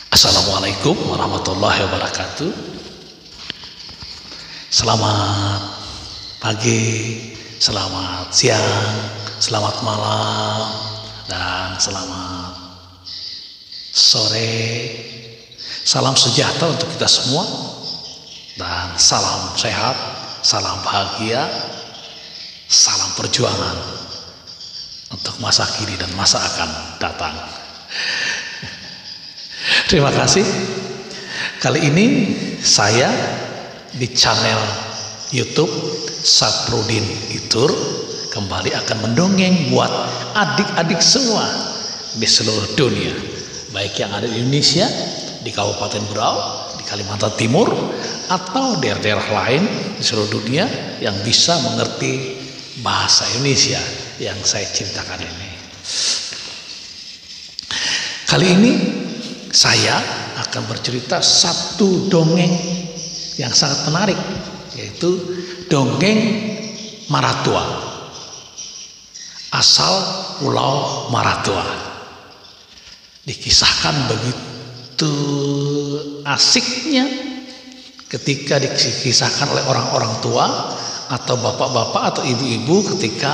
Assalamualaikum warahmatullahi wabarakatuh. Selamat pagi, selamat siang, selamat malam, dan selamat sore. Salam sejahtera untuk kita semua, dan salam sehat, salam bahagia, salam perjuangan untuk masa kini dan masa akan datang. Terima kasih. Kali ini saya di channel YouTube Saprudin Itur kembali akan mendongeng buat adik-adik semua di seluruh dunia, baik yang ada di Indonesia, di Kabupaten Berau, di Kalimantan Timur, atau daerah-daerah lain di seluruh dunia yang bisa mengerti bahasa Indonesia yang saya ceritakan ini. Kali ini saya akan bercerita satu dongeng yang sangat menarik, yaitu dongeng Maratua, asal Pulau Maratua. Dikisahkan begitu asiknya ketika dikisahkan oleh orang-orang tua atau bapak-bapak atau ibu-ibu ketika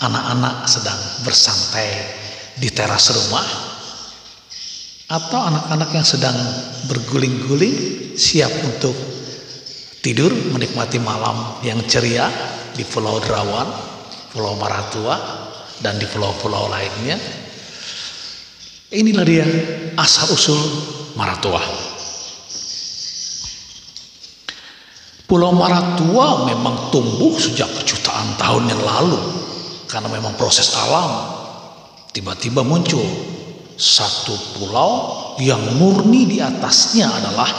anak-anak sedang bersantai di teras rumah, atau anak-anak yang sedang berguling-guling siap untuk tidur menikmati malam yang ceria di Pulau Derawan, Pulau Maratua, dan di pulau-pulau lainnya. Inilah dia asal-usul Maratua. Pulau Maratua memang tumbuh sejak jutaan tahun yang lalu karena memang proses alam. Tiba-tiba muncul satu pulau yang murni di atasnya adalah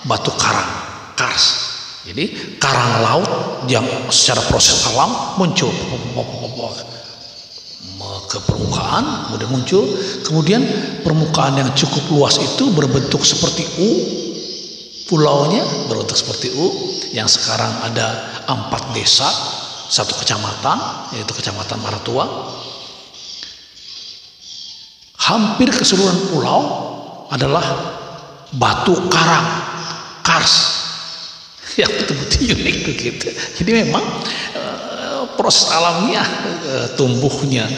batu karang, kars. Jadi karang laut yang secara proses alam muncul ke permukaan, kemudian muncul, kemudian permukaan yang cukup luas itu berbentuk seperti U, pulaunya berbentuk seperti U, yang sekarang ada 4 desa, 1 kecamatan, yaitu Kecamatan Maratua. Hampir keseluruhan pulau adalah batu karang, kars, yang betul-betul unik begitu. Jadi memang proses alamiah tumbuhnya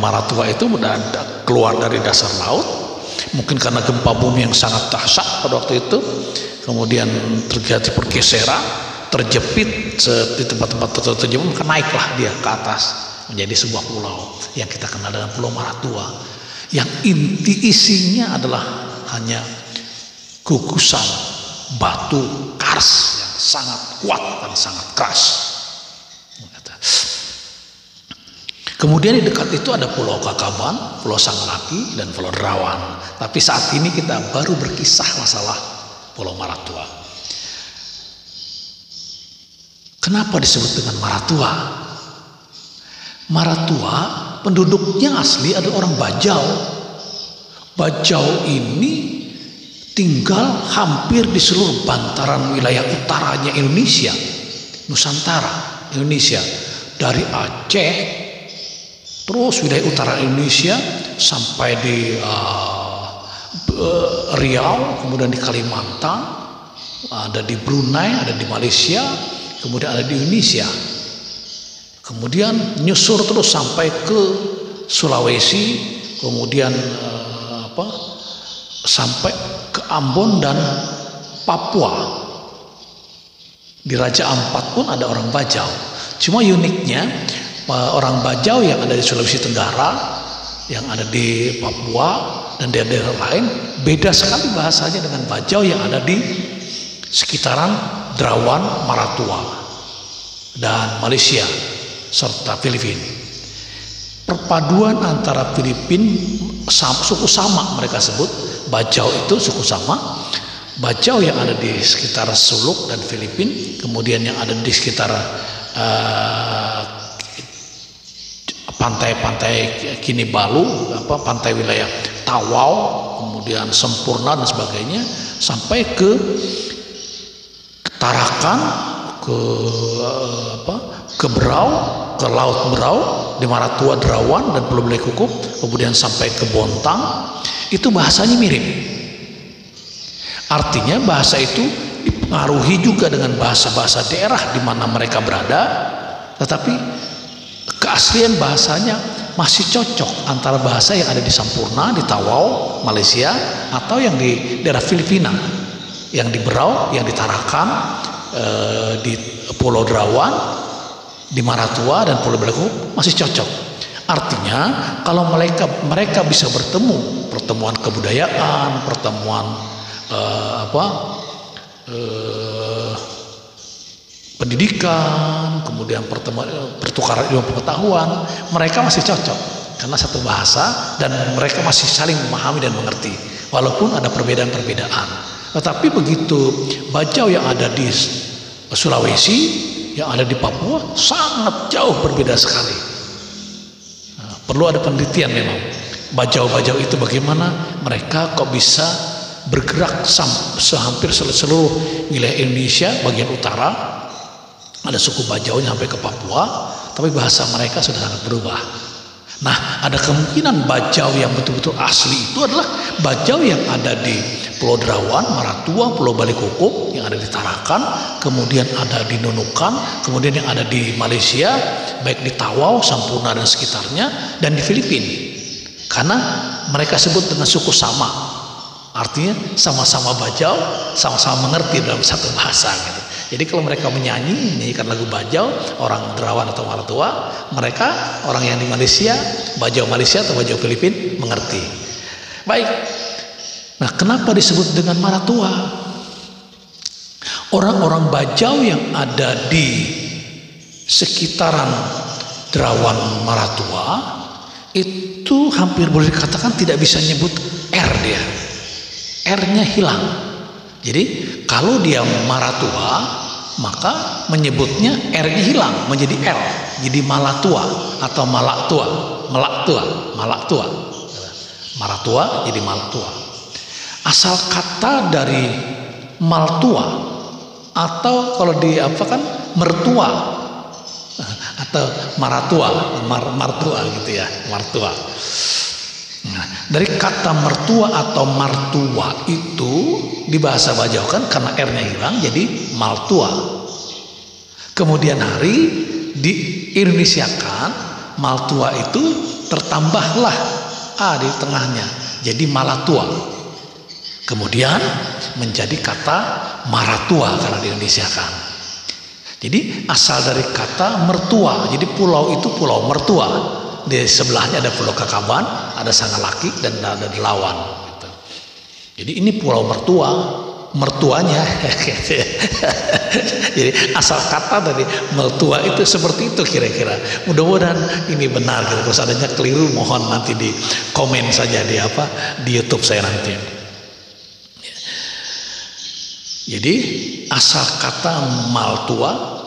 Maratua itu keluar dari dasar laut, mungkin karena gempa bumi yang sangat dahsyat pada waktu itu, kemudian terjadi pergeseran, terjepit di tempat-tempat terjepit, maka naiklah dia ke atas menjadi sebuah pulau yang kita kenal dengan Pulau Maratua, yang inti isinya adalah hanya gugusan batu kars yang sangat kuat dan sangat keras. Kemudian di dekat itu ada Pulau Kakaban, Pulau Sanglaki, dan Pulau Derawan. Tapi saat ini kita baru berkisah masalah Pulau Maratua. Kenapa disebut dengan Maratua? Maratua penduduknya asli adalah orang Bajau. Bajau ini tinggal hampir di seluruh bantaran wilayah utaranya Indonesia, Nusantara Indonesia, dari Aceh, terus wilayah utara Indonesia sampai di Riau, kemudian di Kalimantan, ada di Brunei, ada di Malaysia, kemudian ada di Indonesia. Kemudian nyusur terus sampai ke Sulawesi, kemudian sampai ke Ambon dan Papua. Di Raja Ampat pun ada orang Bajau. Cuma uniknya orang Bajau yang ada di Sulawesi Tenggara, yang ada di Papua dan daerah-daerah lain beda sekali bahasanya dengan Bajau yang ada di sekitaran Derawan, Maratua, dan Malaysia serta Filipina. Perpaduan antara Filipina, suku sama mereka sebut, Bajau itu suku sama. Bajau yang ada di sekitar Suluk dan Filipina, kemudian yang ada di sekitar pantai-pantai Kinibalu, pantai wilayah Tawau, kemudian Sempurna dan sebagainya, sampai ke Tarakan, ke Berau, ke Laut Berau, di Maratua, Derawan, dan Pulau Belekukuk, kemudian sampai ke Bontang. Itu bahasanya mirip. Artinya bahasa itu dipengaruhi juga dengan bahasa-bahasa daerah di mana mereka berada, tetapi keaslian bahasanya masih cocok antara bahasa yang ada di Sampurna, di Tawau, Malaysia, atau yang di daerah Filipina, yang di Berau, yang di Tarakan, di Pulau Derawan, di Maratua dan Pulau Belitung masih cocok. Artinya kalau mereka bisa bertemu, pertemuan kebudayaan, pertemuan pendidikan, kemudian pertukaran ilmu pengetahuan, mereka masih cocok karena satu bahasa dan mereka masih saling memahami dan mengerti walaupun ada perbedaan-perbedaan. Tetapi begitu Bajau yang ada di Sulawesi, yang ada di Papua sangat jauh berbeda sekali. Perlu ada penelitian memang. Bajau-bajau itu bagaimana mereka kok bisa bergerak hampir seluruh wilayah Indonesia bagian utara. Ada suku Bajaunya sampai ke Papua, tapi bahasa mereka sudah sangat berubah. Nah, ada kemungkinan Bajau yang betul-betul asli itu adalah Bajau yang ada di Pulau Derawan, Maratua, Pulau Balikukuk, yang ada di Tarakan, kemudian ada di Nunukan, kemudian yang ada di Malaysia, baik di Tawau, Sampurna dan sekitarnya, dan di Filipina. Karena mereka sebut dengan suku sama, artinya sama-sama Bajau, sama-sama mengerti dalam satu bahasa gitu. Jadi kalau mereka menyanyikan lagu Bajau, orang Derawan atau Maratua, mereka orang yang di Malaysia, Bajau Malaysia atau Bajau Filipina mengerti. Baik. Nah, kenapa disebut dengan Maratua? Orang-orang Bajau yang ada di sekitaran Derawan Maratua itu hampir boleh dikatakan tidak bisa nyebut R dia. R-nya hilang. Jadi kalau dia Maratua maka menyebutnya R-nya hilang menjadi L, jadi Malatua atau Malaktua, Malaktua. Maratua jadi Malaktua. Asal kata dari Maltua atau kalau di mertua atau martua gitu ya, martua. Nah, dari kata mertua atau martua itu di bahasa Bajau kan karena R-nya hilang jadi maltua. Kemudian hari di Indonesiakan maltua itu tertambahlah A di tengahnya jadi malatua. Kemudian menjadi kata maratua karena di Indonesiakan. Jadi asal dari kata mertua. Jadi pulau itu pulau mertua. Di sebelahnya ada Pulau Kakaban, ada Sangalaki dan ada Delawan gitu. Jadi ini pulau mertuanya jadi asal kata dari mertua itu seperti itu kira-kira. Mudah-mudahan ini benar gitu. Kalau seandainya keliru mohon nanti di komen saja di YouTube saya nanti. Jadi asal kata maltua,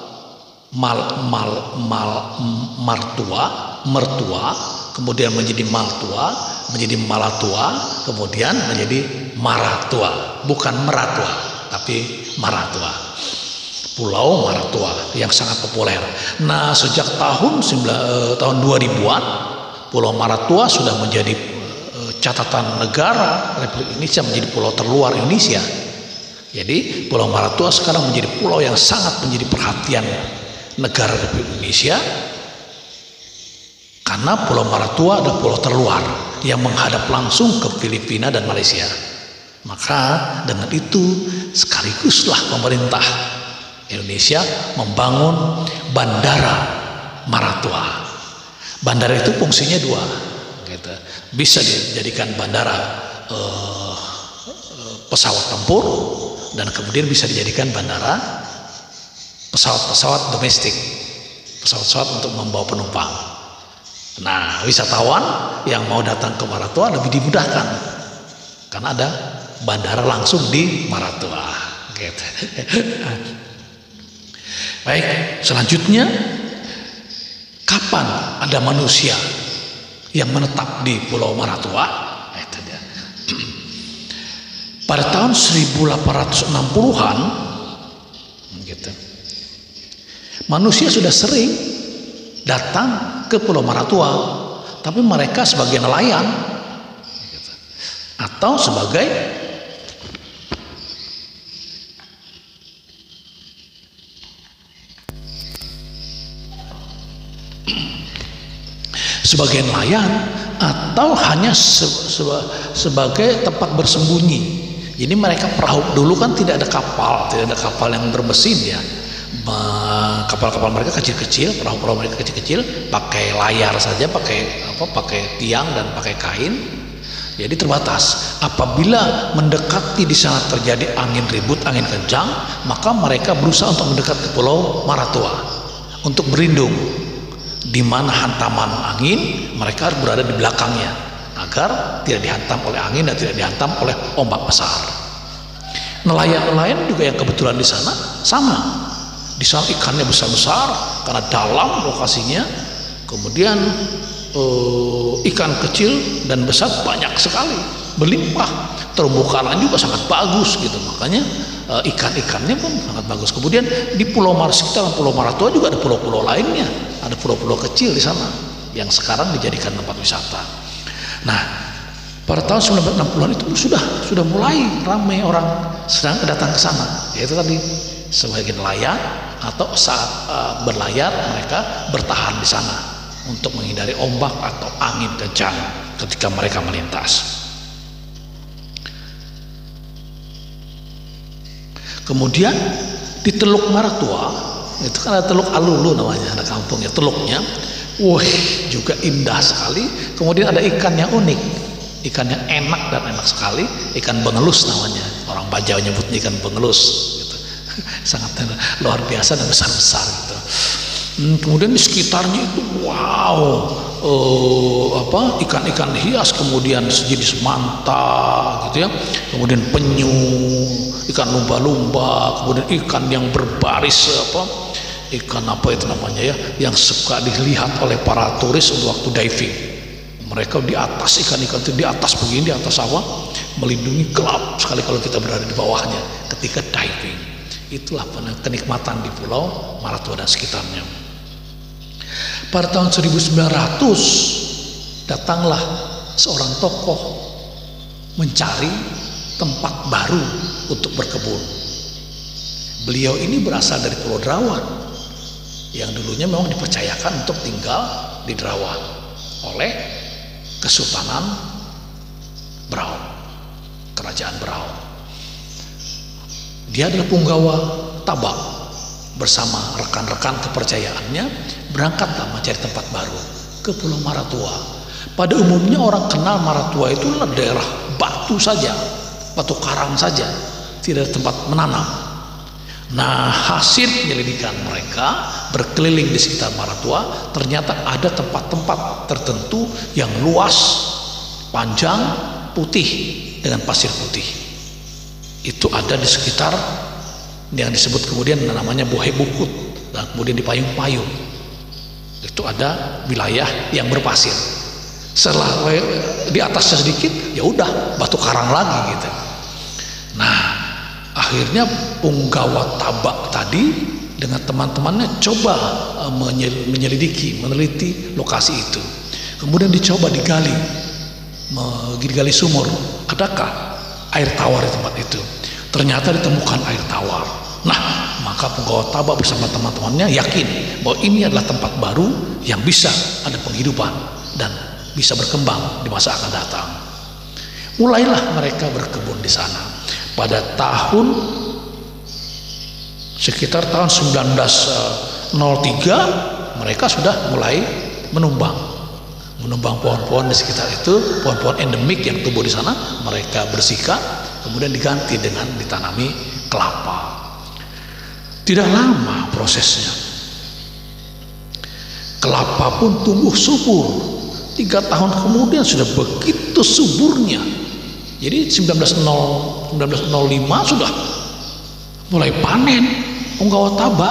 mertua, kemudian menjadi maltua, menjadi malatua, kemudian menjadi maratua, bukan meratua, tapi maratua. Pulau Maratua yang sangat populer. Nah, sejak tahun 2000-an, Pulau Maratua sudah menjadi catatan negara Republik Indonesia, menjadi pulau terluar Indonesia. Jadi Pulau Maratua sekarang menjadi pulau yang sangat menjadi perhatian negara Republik Indonesia. Karena Pulau Maratua adalah pulau terluar yang menghadap langsung ke Filipina dan Malaysia. Maka dengan itu sekaliguslah pemerintah Indonesia membangun Bandara Maratua. Bandara itu fungsinya dua, gitu. Bisa dijadikan bandara pesawat tempur dan kemudian bisa dijadikan bandara pesawat-pesawat domestik, pesawat-pesawat untuk membawa penumpang. Nah, wisatawan yang mau datang ke Maratua lebih dimudahkan karena ada bandara langsung di Maratua gitu. Baik, selanjutnya kapan ada manusia yang menetap di Pulau Maratua? Itu dia. Pada tahun 1860-an gitu. Manusia sudah sering datang ke Pulau Maratua, tapi mereka sebagai nelayan atau sebagai sebagai nelayan atau hanya sebagai tempat bersembunyi. Jadi mereka perahu dulu kan tidak ada kapal yang bermesin ya. Kapal-kapal mereka kecil-kecil, perahu-perahu mereka kecil-kecil, pakai layar saja, pakai tiang dan pakai kain. Jadi terbatas. Apabila mendekati di sana terjadi angin ribut, angin kencang, maka mereka berusaha untuk mendekat ke Pulau Maratua untuk berlindung. Di mana hantaman angin, mereka harus berada di belakangnya agar tidak dihantam oleh angin dan tidak dihantam oleh ombak besar. Nelayan-nelayan juga yang kebetulan di sana sama. Di sana ikannya besar-besar karena dalam lokasinya. Kemudian ikan kecil dan besar banyak sekali, berlimpah. Terumbu karang juga sangat bagus gitu, makanya ikan-ikannya pun sangat bagus. Kemudian di sekitar Pulau Maratua juga ada pulau-pulau lainnya, ada pulau-pulau kecil di sana yang sekarang dijadikan tempat wisata. Nah, pada tahun 1960-an itu sudah mulai ramai orang sedang datang ke sana, yaitu tadi sebagai nelayan atau saat berlayar mereka bertahan di sana untuk menghindari ombak atau angin kencang ketika mereka melintas. Kemudian di Teluk Maratua, itu kan ada Teluk Alulu namanya, ada kampungnya, teluknya, juga indah sekali. Kemudian ada ikan yang unik, ikan yang enak dan enak sekali, ikan bengelus namanya. Orang Bajawa nyebutnya ikan bengelus, gitu. Sangat luar biasa dan besar-besar gitu. Kemudian di sekitarnya itu ikan-ikan hias, kemudian sejenis manta gitu ya, kemudian penyu, ikan lumba-lumba, kemudian ikan yang berbaris ikan apa itu namanya ya, yang suka dilihat oleh para turis waktu diving. Mereka di atas, ikan-ikan itu di atas begini, di atas sawah, melindungi, gelap sekali kalau kita berada di bawahnya ketika diving. Itulah kenikmatan di Pulau Maratua dan sekitarnya. Pada tahun 1900 datanglah seorang tokoh mencari tempat baru untuk berkebun. Beliau ini berasal dari Pulau Derawan yang dulunya memang dipercayakan untuk tinggal di Derawan oleh Kesultanan Berau, Kerajaan Berau. Dia adalah punggawa tabak, bersama rekan-rekan kepercayaannya berangkatlah mencari tempat baru ke Pulau Maratua. Pada umumnya orang kenal Maratua itu adalah daerah batu saja, batu karang saja, tidak ada tempat menanam. Nah, hasil penyelidikan mereka berkeliling di sekitar Maratua, ternyata ada tempat-tempat tertentu yang luas, panjang, putih dengan pasir putih. Itu ada di sekitar yang disebut kemudian namanya Bohe Bukut, dan kemudian di Payung-Payung itu ada wilayah yang berpasir. Setelah di atasnya sedikit, ya udah batu karang lagi gitu. Nah, akhirnya punggawa tabak tadi dengan teman-temannya coba meneliti lokasi itu. Kemudian dicoba digali sumur, adakah air tawar di tempat itu? Ternyata ditemukan air tawar. Nah, maka punggawa tabak bersama teman-temannya yakin bahwa ini adalah tempat baru yang bisa ada penghidupan dan bisa berkembang di masa akan datang. Mulailah mereka berkebun di sana. Pada sekitar tahun 1903 mereka sudah mulai menumbang pohon-pohon di sekitar itu, pohon-pohon endemik yang tumbuh di sana mereka bersihkan, kemudian diganti dengan ditanami kelapa. Tidak lama prosesnya, kelapa pun tumbuh subur. 3 tahun kemudian sudah begitu suburnya. Jadi 1905 sudah mulai panen punggawa tabak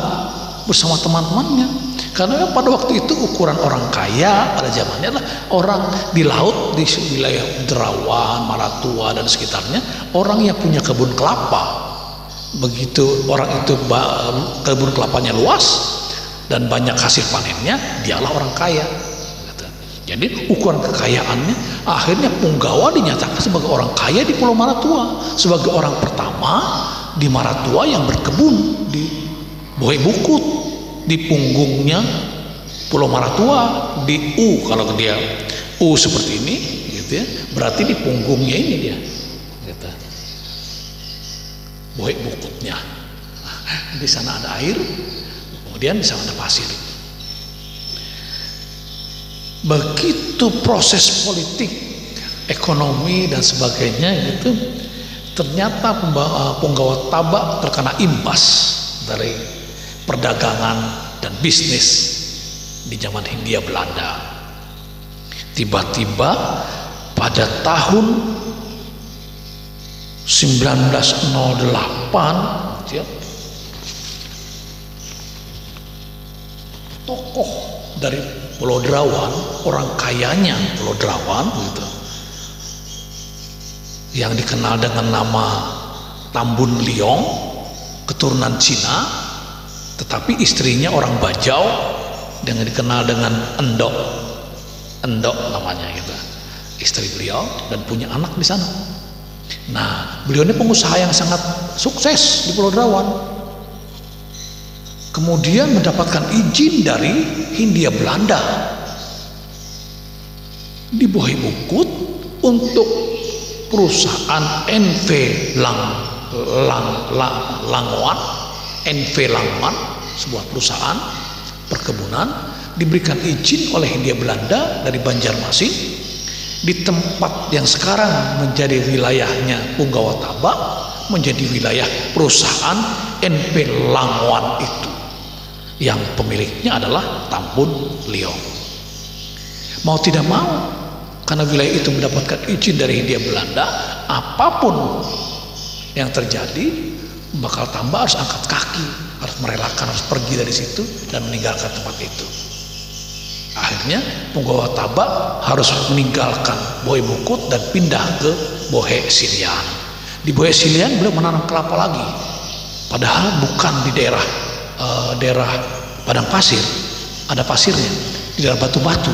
bersama teman-temannya. Karena pada waktu itu ukuran orang kaya pada zamannya adalah orang di laut, di wilayah Derawan, Maratua dan sekitarnya, orang yang punya kebun kelapa. Begitu orang itu kebun kelapanya luas dan banyak hasil panennya, dialah orang kaya. Jadi ukuran kekayaannya, akhirnya punggawa dinyatakan sebagai orang kaya di Pulau Maratua, sebagai orang pertama di Maratua yang berkebun di Bohe Bukut. Di punggungnya Pulau Maratua di U, kalau dia U seperti ini gitu ya, berarti di punggungnya ini dia gitu. Bohek Bukutnya. Di sana ada air, kemudian di sana ada pasir. Begitu proses politik, ekonomi dan sebagainya gitu, ternyata Punggawa Taba terkena imbas dari perdagangan dan bisnis di zaman Hindia Belanda. Tiba-tiba pada tahun 1908 ya, tokoh dari Pulau Derawan, orang kayanya Pulau Derawan gitu, yang dikenal dengan nama Tambun Liong, keturunan Cina, tetapi istrinya orang Bajau, dengan dikenal dengan Endok namanya gitu, istri beliau, dan punya anak di sana. Nah, beliau ini pengusaha yang sangat sukses di Pulau Derawan. Kemudian mendapatkan izin dari Hindia Belanda di Bohai Bukut untuk perusahaan NV Langwan, NV Langwan, sebuah perusahaan perkebunan, diberikan izin oleh Hindia Belanda dari Banjarmasin di tempat yang sekarang menjadi wilayahnya Punggawa Taba, menjadi wilayah perusahaan NV Langwan itu, yang pemiliknya adalah Tambun Liong. Mau tidak mau, karena wilayah itu mendapatkan izin dari Hindia Belanda, apapun yang terjadi, bakal Tamba harus angkat kaki, harus merelakan, harus pergi dari situ dan meninggalkan tempat itu. Akhirnya Punggawa Taba harus meninggalkan Bohai Bukut dan pindah ke Bohai Silian. Di Bohai Silian beliau menanam kelapa lagi, padahal bukan di daerah padang pasir, ada pasirnya, di daerah batu-batu.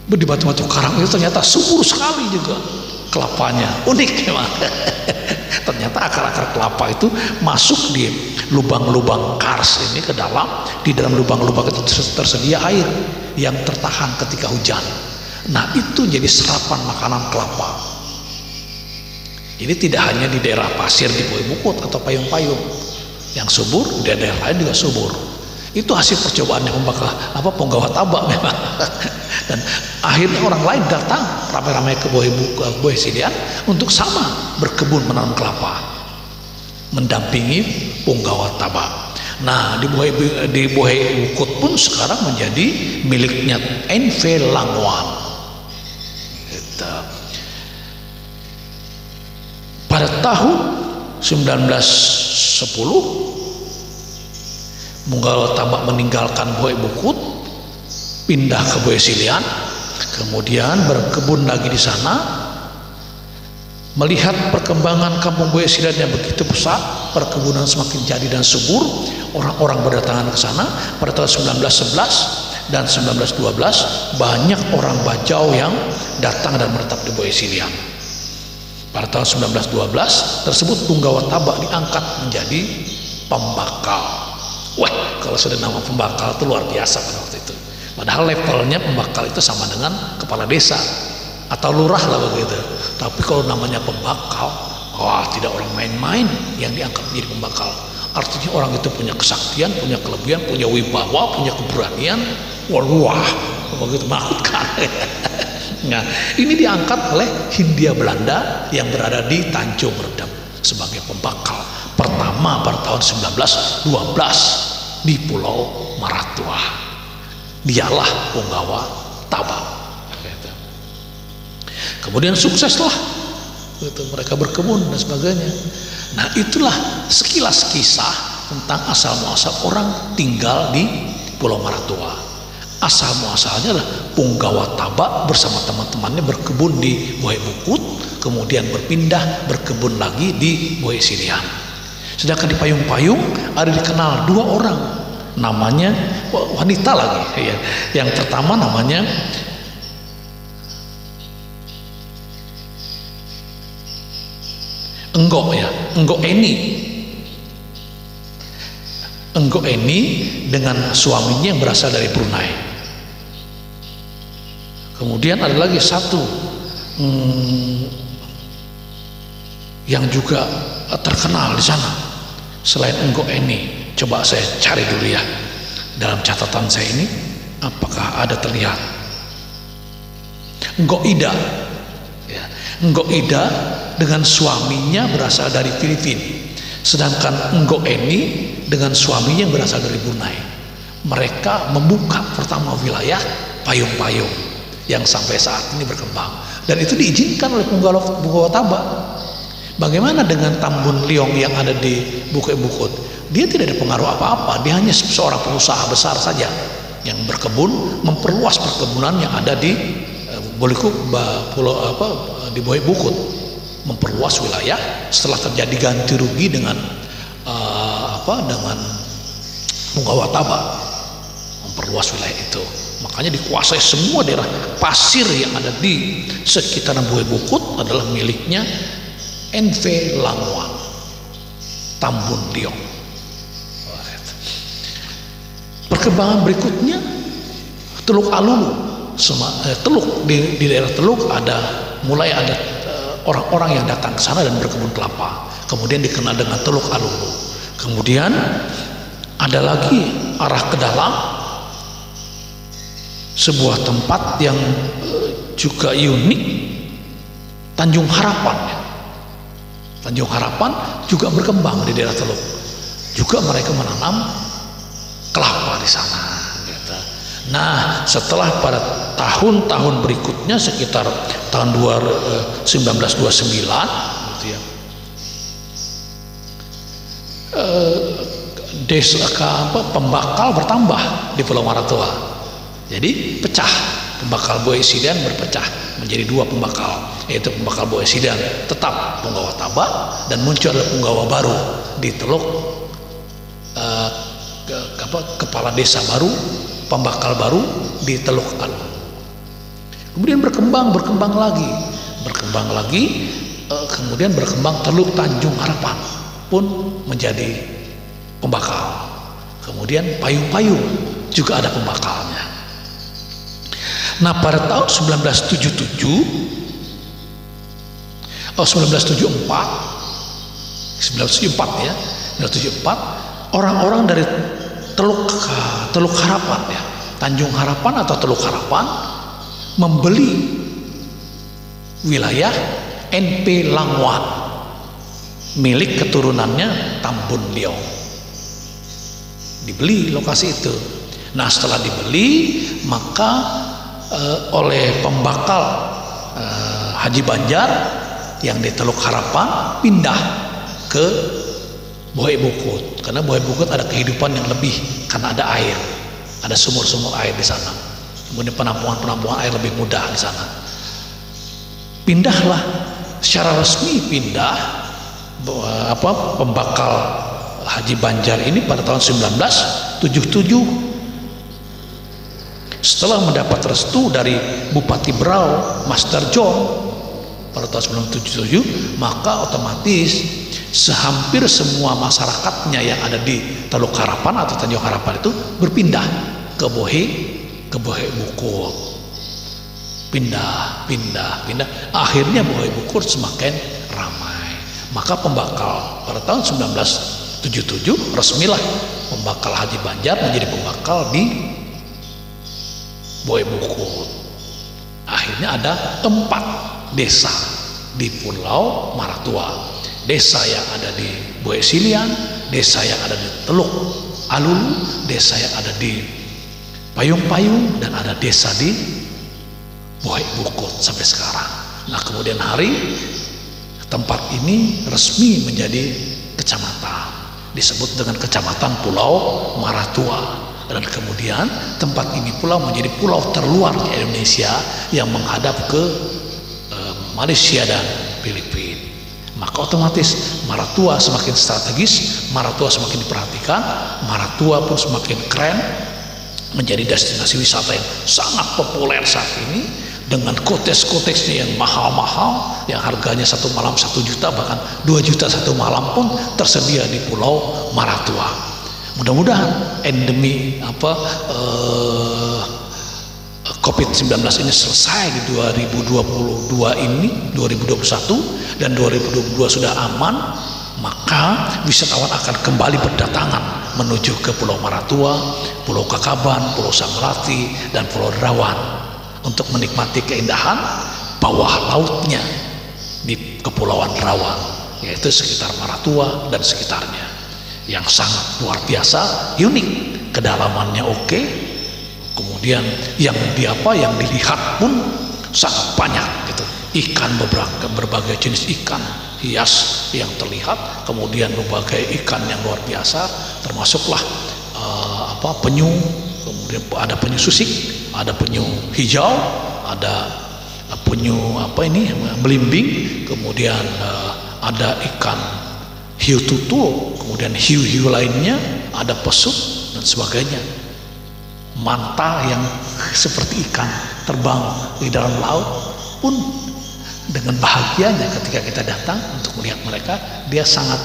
Di batu-batu karang itu ternyata subur sekali juga kelapanya, unik memang. Ternyata akar-akar kelapa itu masuk di lubang-lubang kars ini ke dalam. Di dalam lubang-lubang itu tersedia air yang tertahan ketika hujan. Nah, itu jadi serapan makanan kelapa. Ini tidak hanya di daerah pasir di Bohai Bukut atau payung-payung yang subur, di daerah lain juga subur. Itu hasil percobaannya Punggawa Taba memang. Dan akhirnya orang lain datang ramai-ramai ke Bohai Silian untuk sama berkebun menanam kelapa, mendampingi Punggawa Taba. Nah, di Bohai Bukut pun sekarang menjadi miliknya NV Langwan. Pada tahun 1910 Punggawa Taba meninggalkan Bohai Bukut, pindah ke Bohai Silian, kemudian berkebun lagi di sana. Melihat perkembangan kampung Bohai Silian yang begitu pesat, perkebunan semakin jadi dan subur, orang-orang berdatangan ke sana. Pada tahun 1911 dan 1912 banyak orang Bajau yang datang dan menetap di Bohai Silian. Pada tahun 1912 tersebut Punggawa Taba diangkat menjadi pembakal. Wah, kalau sudah nama pembakal itu luar biasa pada waktu itu. Padahal levelnya pembakal itu sama dengan kepala desa atau lurah lah begitu. Tapi kalau namanya pembakal, wah, tidak orang main-main yang diangkat menjadi pembakal. Artinya orang itu punya kesaktian, punya kelebihan, punya wibawa, punya keberanian. Wah, begitu menakutkan. Nah, ini diangkat oleh Hindia Belanda yang berada di Tanjung Redep sebagai pembakal pertama pada tahun 1912 di Pulau Maratua. Dialah Punggawa Taba. Kemudian sukseslah mereka berkebun dan sebagainya. Nah, itulah sekilas kisah tentang asal muasal orang tinggal di Pulau Maratua. Asal muasalnya adalah Punggawa Taba bersama teman-temannya berkebun di Bohai Bukut, kemudian berpindah berkebun lagi di Bohai Silian. Sedangkan di payung-payung ada dikenal dua orang, namanya wanita lagi ya. Yang pertama namanya Enggok ya, Enggok Eni. Enggok Eni dengan suaminya yang berasal dari Brunei. Kemudian ada lagi satu yang juga terkenal di sana selain Enggok Eni. Coba saya cari dulu ya dalam catatan saya ini, apakah ada terlihat Enggok Ida ya. Enggok Ida dengan suaminya berasal dari Filipina, sedangkan Enggok Eni dengan suaminya yang berasal dari Brunei. Mereka membuka pertama wilayah payung-payung yang sampai saat ini berkembang, dan itu diizinkan oleh Punggawa Taba. Bagaimana dengan Tambun Liong yang ada di Bukit Bukut? Dia tidak ada pengaruh apa-apa, dia hanya seorang pengusaha besar saja yang berkebun, memperluas perkebunan yang ada di di Bukit Bukut, memperluas wilayah. Setelah terjadi ganti rugi dengan dengan Punggawa Taba, memperluas wilayah itu. Makanya dikuasai semua daerah pasir yang ada di sekitaran Bukit Bukut adalah miliknya NV Langwan, Tambun Liong. Perkembangan berikutnya Teluk Alulu. Teluk di daerah Teluk mulai ada orang-orang yang datang ke sana dan berkebun kelapa. Kemudian dikenal dengan Teluk Alulu. Kemudian ada lagi arah ke dalam, sebuah tempat yang juga unik, Tanjung Harapan. Tanjung Harapan juga berkembang di daerah Teluk. Juga mereka menanam kelapa di sana. Gitu. Nah, setelah pada tahun-tahun berikutnya sekitar tahun 1929, gitu ya, pembakal bertambah di Pulau Maratua. Jadi pecah, pembakal Boesidan berpecah menjadi dua pembakal, yaitu pembakal Boesidan tetap Punggawa Taba, dan muncul ada punggawa baru di Teluk, kepala desa baru, pembakal baru di Teluk Alulu. Kemudian berkembang lagi, kemudian berkembang Teluk Tanjung Harapan pun menjadi pembakal. Kemudian payung-payung juga ada pembakalnya. Nah, pada tahun 1974 orang-orang dari Teluk Harapan ya, Tanjung Harapan atau Teluk Harapan membeli wilayah NP Langwan milik keturunannya Tambun Liong. Dibeli lokasi itu. Nah, setelah dibeli, maka oleh pembakal Haji Banjar yang di Teluk Harapan pindah ke Bukit Bukut, karena Bukit Bukut ada kehidupan yang lebih, karena ada air, ada sumur-sumur air di sana. Kemudian penampungan air lebih mudah di sana. Pindahlah secara resmi pembakal Haji Banjar ini pada tahun 1977. Setelah mendapat restu dari Bupati Berau, Master John pada tahun 1977, maka otomatis hampir semua masyarakatnya yang ada di Teluk Harapan atau Tanjung Harapan itu berpindah ke Bukit Bukut. Pindah. Akhirnya Bukit Bukut semakin ramai. Maka pembakal pada tahun 1977 resmilah pembakal Haji Banjar menjadi pembakal di Bukit Bukut. Akhirnya ada 4 desa di Pulau Maratua. Desa yang ada di Boesilian, desa yang ada di Teluk Alulu, desa yang ada di Payung-Payung, dan ada desa di Bukit Bukut sampai sekarang. Nah, kemudian hari tempat ini resmi menjadi kecamatan, disebut dengan Kecamatan Pulau Maratua. Dan kemudian tempat ini pula menjadi pulau terluar di Indonesia yang menghadap ke Malaysia dan Filipina. Maka otomatis Maratua semakin strategis, Maratua semakin diperhatikan, Maratua pun semakin keren, menjadi destinasi wisata yang sangat populer saat ini, dengan kotes-kotesnya yang mahal-mahal, yang harganya satu malam 1 juta, bahkan 2 juta satu malam pun tersedia di Pulau Maratua. Mudah-mudahan endemi COVID-19 ini selesai di 2022 ini, 2021 dan 2022 sudah aman, maka wisatawan akan kembali berdatangan menuju ke Pulau Maratua, Pulau Kakaban, Pulau Samrati, dan Pulau Derawan untuk menikmati keindahan bawah lautnya di Kepulauan Derawan, yaitu sekitar Maratua dan sekitarnya, yang sangat luar biasa, unik, kedalamannya oke. Kemudian yang dilihat pun sangat banyak gitu. Ikan, berbagai jenis ikan hias yang terlihat, kemudian berbagai ikan yang luar biasa, termasuklah penyu, kemudian ada penyu susik, ada penyu hijau, ada penyu belimbing, kemudian ada ikan hiu tutul, kemudian hiu-hiu lainnya, ada pesut dan sebagainya. Manta yang seperti ikan terbang di dalam laut pun dengan bahagianya ketika kita datang untuk melihat mereka, dia sangat